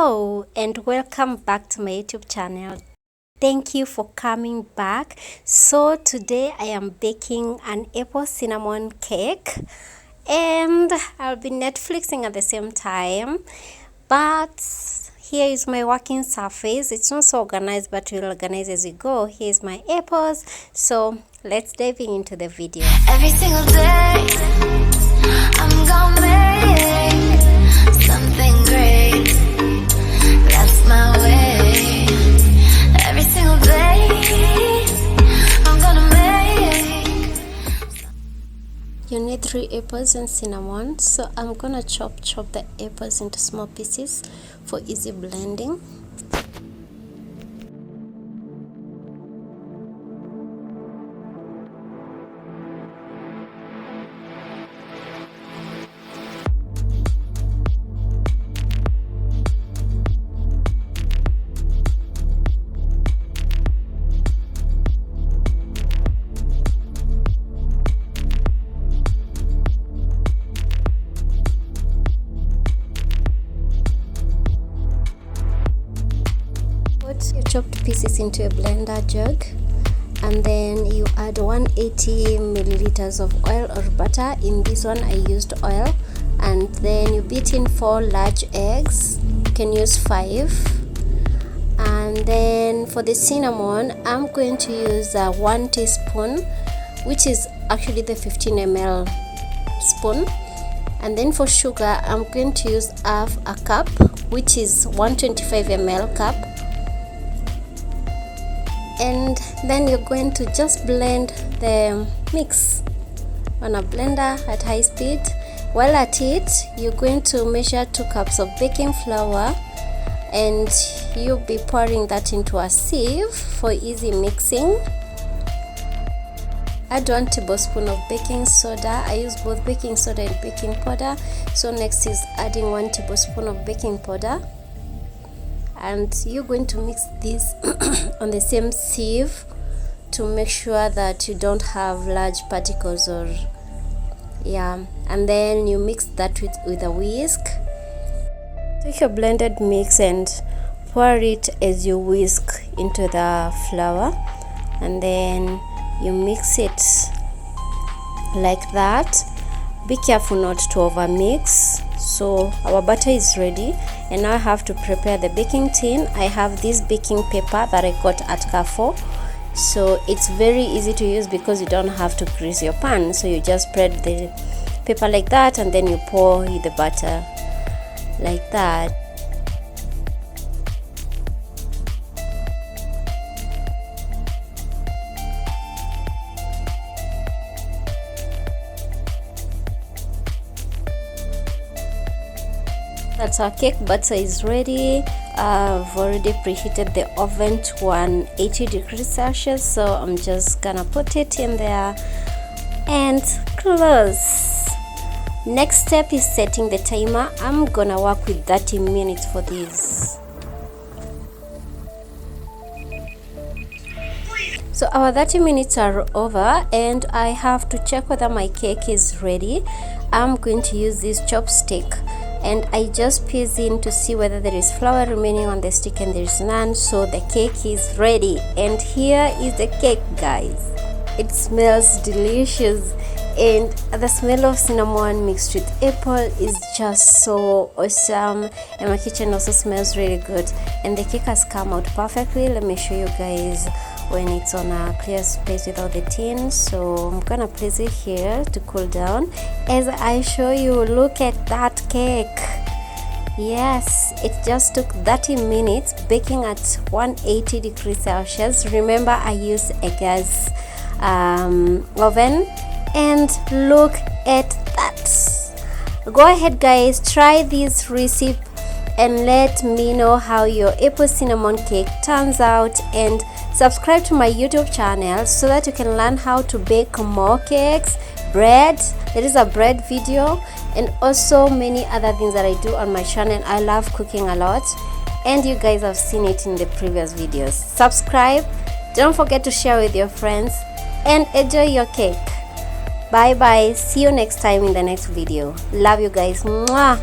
Hello and welcome back to my YouTube channel. Thank you for coming back. So today I am baking an apple cinnamon cake and I'll be Netflixing at the same time. But here is my working surface. It's not so organized, but we'll organize as we go. Here's my apples. So let's dive into the video. Every single day I'm gonna make something great. That's my way. Every single day I'm gonna make. You need 3 apples and cinnamon, so I'm gonna chop the apples into small pieces for easy blending. Put your chopped pieces into a blender jug, and then you add 180 milliliters of oil or butter. In this one I used oil, and then you beat in 4 large eggs. You can use 5. And then for the cinnamon, I'm going to use 1 teaspoon, which is actually the 15 ml spoon. And then for sugar, I'm going to use half a cup, which is 125 ml cup. And then you're going to just blend the mix on a blender at high speed. While at it, you're going to measure 2 cups of baking flour, and you'll be pouring that into a sieve for easy mixing. Add 1 tablespoon of baking soda. I use both baking soda and baking powder. So next is adding 1 tablespoon of baking powder. And you're going to mix this on the same sieve to make sure that you don't have large particles and then you mix that with a whisk. Take your blended mix and pour it as you whisk into the flour, and then you mix it like that. Be careful not to over mix. So our batter is ready, and now I have to prepare the baking tin. I have this baking paper that I got at Carrefour, so it's very easy to use because you don't have to grease your pan. So you just spread the paper like that, and then you pour the butter like that. That's our cake batter is ready. I've already preheated the oven to 180 degrees Celsius, so I'm just gonna put it in there and close. Next step is setting the timer. I'm gonna work with 30 minutes for this. So our 30 minutes are over, and I have to check whether my cake is ready. I'm going to use this chopstick, and I just pierce in to see whether there is flour remaining on the stick, and there is none. So the cake is ready, and here is the cake, guys. It smells delicious, and the smell of cinnamon mixed with apple is just so awesome, and my kitchen also smells really good, and the cake has come out perfectly. Let me show you guys when it's on a clear space without the tin. So I'm gonna place it here to cool down as I show you. Look at that cake. Yes, it just took 30 minutes baking at 180 degrees Celsius. Remember, I used a gas oven, and look at that. Go ahead, guys, try this recipe and let me know how your apple cinnamon cake turns out, and subscribe to my YouTube channel so that you can learn how to bake more cakes, bread. There is a bread video, and also many other things that I do on my channel. I love cooking a lot, and you guys have seen it in the previous videos. Subscribe, don't forget to share with your friends, and enjoy your cake. Bye bye, see you next time in the next video. Love you guys. Mwah.